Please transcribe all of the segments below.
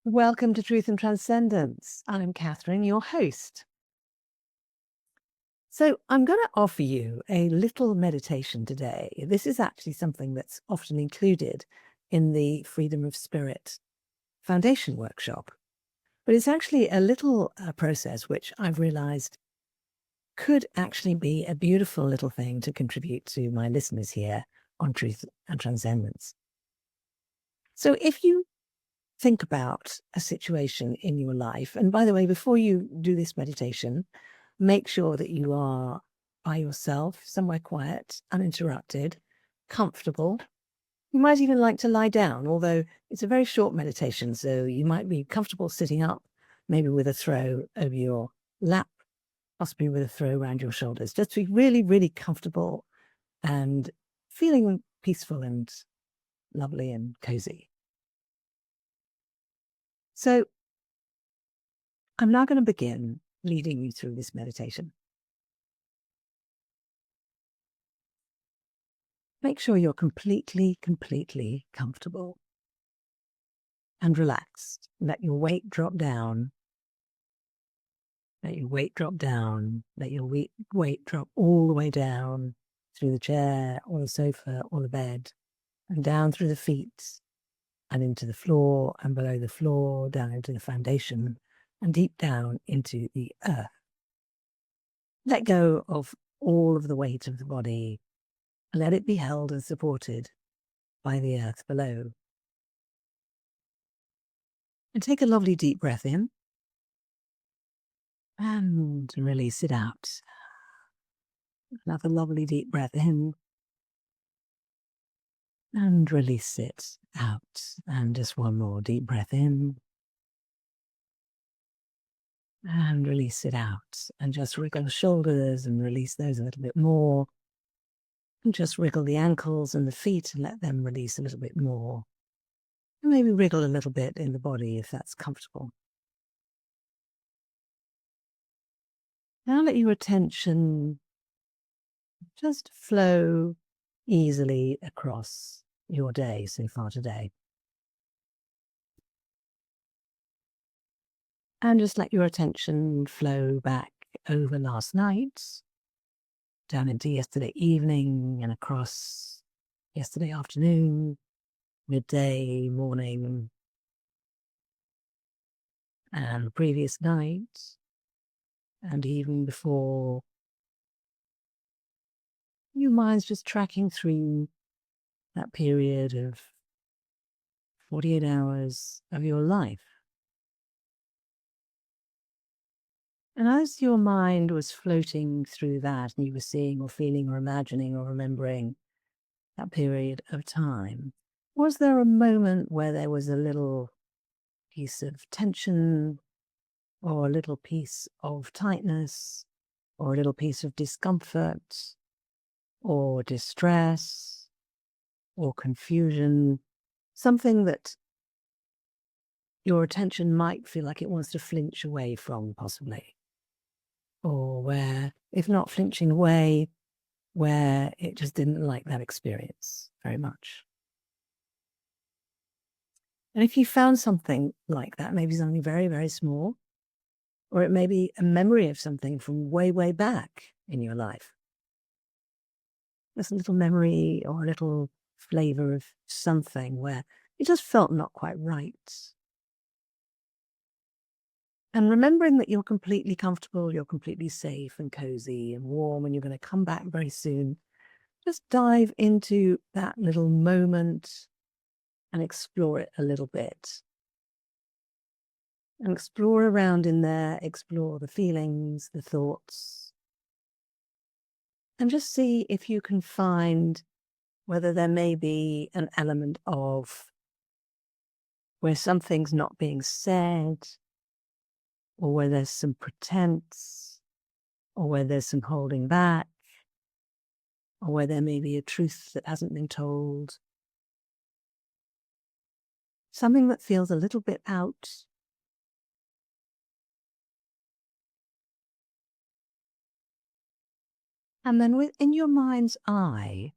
Welcome to Truth and Transcendence. I'm Catherine, your host. So, I'm going to offer you a little meditation today. This is actually something that's often included in the Freedom of Spirit Foundation workshop, but it's actually a little process which I've realized could actually be a beautiful little thing to contribute to my listeners here on Truth and Transcendence. So, if you think about a situation in your life. And by the way, before you do this meditation, make sure that you are by yourself, somewhere quiet, uninterrupted, comfortable. You might even like to lie down, although it's a very short meditation. So you might be comfortable sitting up, maybe with a throw over your lap, possibly with a throw around your shoulders. Just be really, really comfortable and feeling peaceful and lovely and cozy. So I'm now going to begin leading you through this meditation. Make sure you're completely comfortable and relaxed. Let your weight drop down. Let your weight drop down. Let your weight drop all the way down through the chair or the sofa or the bed and down through the feet and into the floor and below the floor, down into the foundation and deep down into the earth. Let go of all of the weight of the body. Let it be held and supported by the earth below. And take a lovely deep breath in and release it out. Another lovely deep breath in and release it out. And just one more deep breath in and release it out. And just wriggle the shoulders and release those a little bit more. And just wriggle the ankles and the feet and let them release a little bit more. And maybe wriggle a little bit in the body if that's comfortable. Now let your attention just flow easily across your day so far today. And just let your attention flow back over last night, down into yesterday evening and across yesterday afternoon, midday, morning, and the previous night, and even before. Your mind's just tracking through that period of 48 hours of your life. And as your mind was floating through that, and you were seeing or feeling or imagining or remembering that period of time, was there a moment where there was a little piece of tension or a little piece of tightness or a little piece of discomfort or distress or confusion, something that your attention might feel like it wants to flinch away from, possibly? Or where, if not flinching away, where it just didn't like that experience very much. And if you found something like that, maybe something very, very small, or it may be a memory of something from way, way back in your life, just a little memory or a little flavor of something where it just felt not quite right. And remembering that you're completely comfortable, you're completely safe and cozy and warm, and you're going to come back very soon, just dive into that little moment and explore it a little bit. And explore around in there, explore the feelings, the thoughts, and just see if you can find whether there may be an element of where something's not being said, or where there's some pretense, or where there's some holding back, or where there may be a truth that hasn't been told. Something that feels a little bit out. And then within your mind's eye,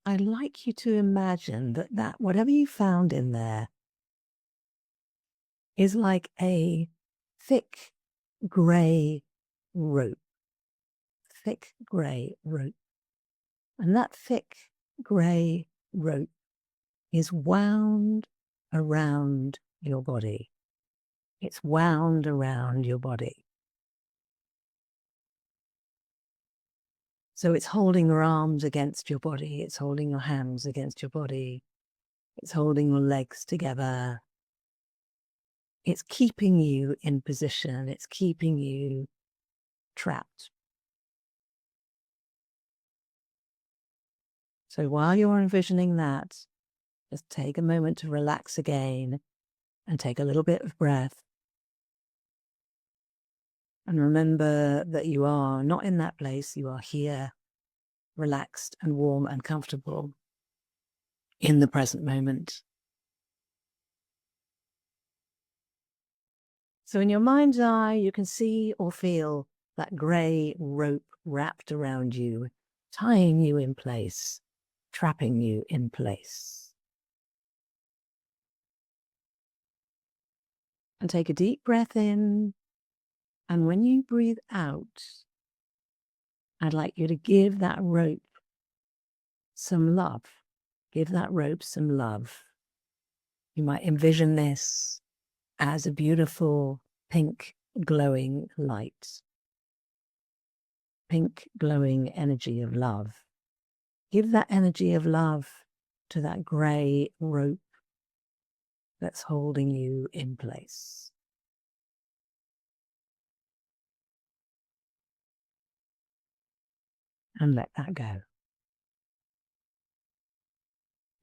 I'd like you to imagine that whatever you found in there is like a thick grey rope, thick grey rope. And that thick grey rope is wound around your body. It's wound around your body. So it's holding your arms against your body. It's holding your hands against your body. It's holding your legs together. It's keeping you in position. It's keeping you trapped. So while you're envisioning that, just take a moment to relax again and take a little bit of breath. And remember that you are not in that place. You are here, relaxed and warm and comfortable in the present moment. So in your mind's eye, you can see or feel that grey rope wrapped around you, tying you in place, trapping you in place. And take a deep breath in. And when you breathe out, I'd like you to give that rope some love. Give that rope some love. You might envision this as a beautiful pink glowing light, pink glowing energy of love. Give that energy of love to that grey rope that's holding you in place. And let that go.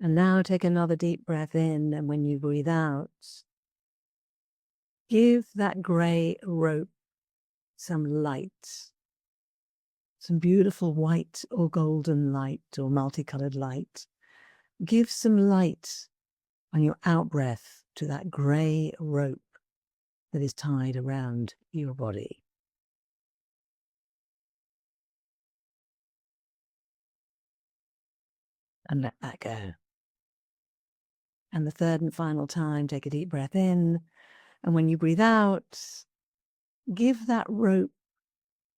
And now take another deep breath in, and when you breathe out, give that grey rope some light, some beautiful white or golden light or multicolored light. Give some light on your out-breath to that grey rope that is tied around your body. And let that go. And the third and final time, take a deep breath in. And when you breathe out, give that rope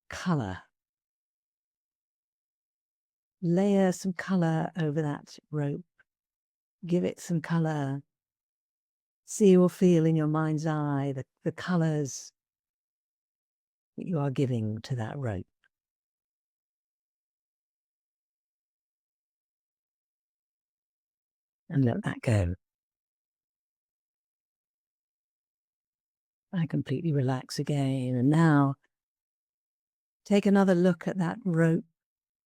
color. Layer some color over that rope. Give it some color. See or feel in your mind's eye the colors that you are giving to that rope. And let that go. I completely relax again. And now take another look at that rope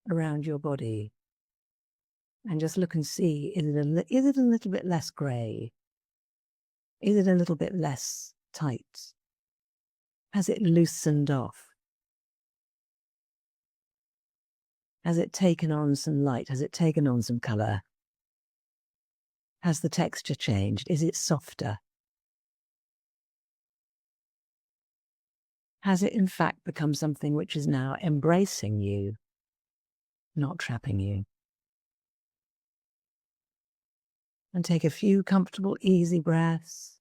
around your body and just look and see, is it a little bit less grey? Is it a little bit less tight? Has it loosened off? Has it taken on some light? Has it taken on some colour? Has the texture changed? Is it softer? Has it in fact become something which is now embracing you, not trapping you? And take a few comfortable, easy breaths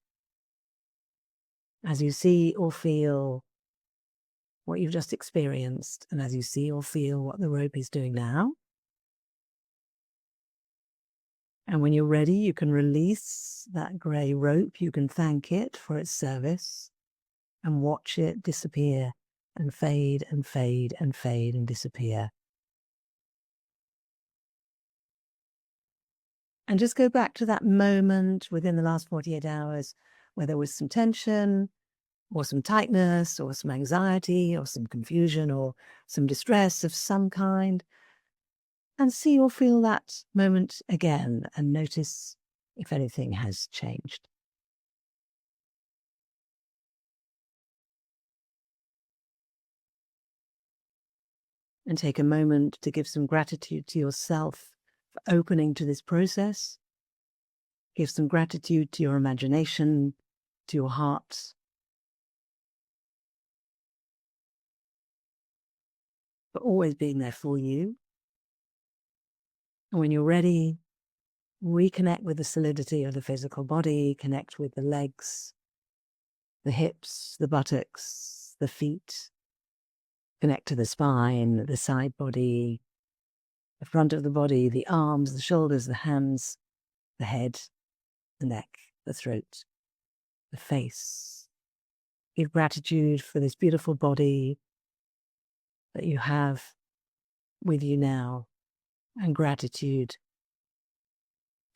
as you see or feel what you've just experienced, and as you see or feel what the rope is doing now. And when you're ready, you can release that grey rope. You can thank it for its service and watch it disappear and fade and fade and fade and disappear. And just go back to that moment within the last 48 hours where there was some tension or some tightness or some anxiety or some confusion or some distress of some kind. And see or feel that moment again and notice if anything has changed. And take a moment to give some gratitude to yourself for opening to this process. Give some gratitude to your imagination, to your heart, for always being there for you. And when you're ready, reconnect with the solidity of the physical body, connect with the legs, the hips, the buttocks, the feet. Connect to the spine, the side body, the front of the body, the arms, the shoulders, the hands, the head, the neck, the throat, the face. Give gratitude for this beautiful body that you have with you now, and gratitude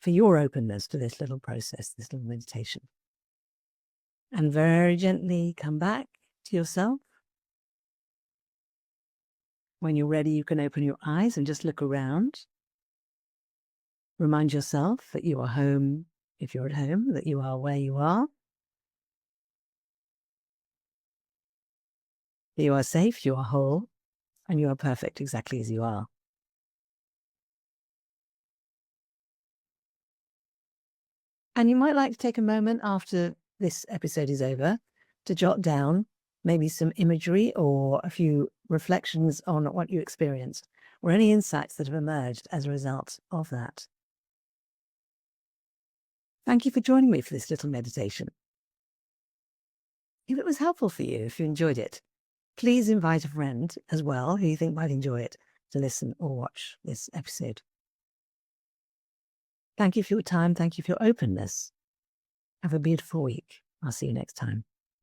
for your openness to this little process, this little meditation. And very gently come back to yourself. When you're ready, you can open your eyes and just look around. Remind yourself that you are home if you're at home, that you are where you are. That you are safe, you are whole, and you are perfect exactly as you are. And you might like to take a moment after this episode is over to jot down maybe some imagery or a few reflections on what you experienced, or any insights that have emerged as a result of that. Thank you for joining me for this little meditation. If it was helpful for you, if you enjoyed it, please invite a friend as well who you think might enjoy it to listen or watch this episode. Thank you for your time. Thank you for your openness. Have a beautiful week. I'll see you next time.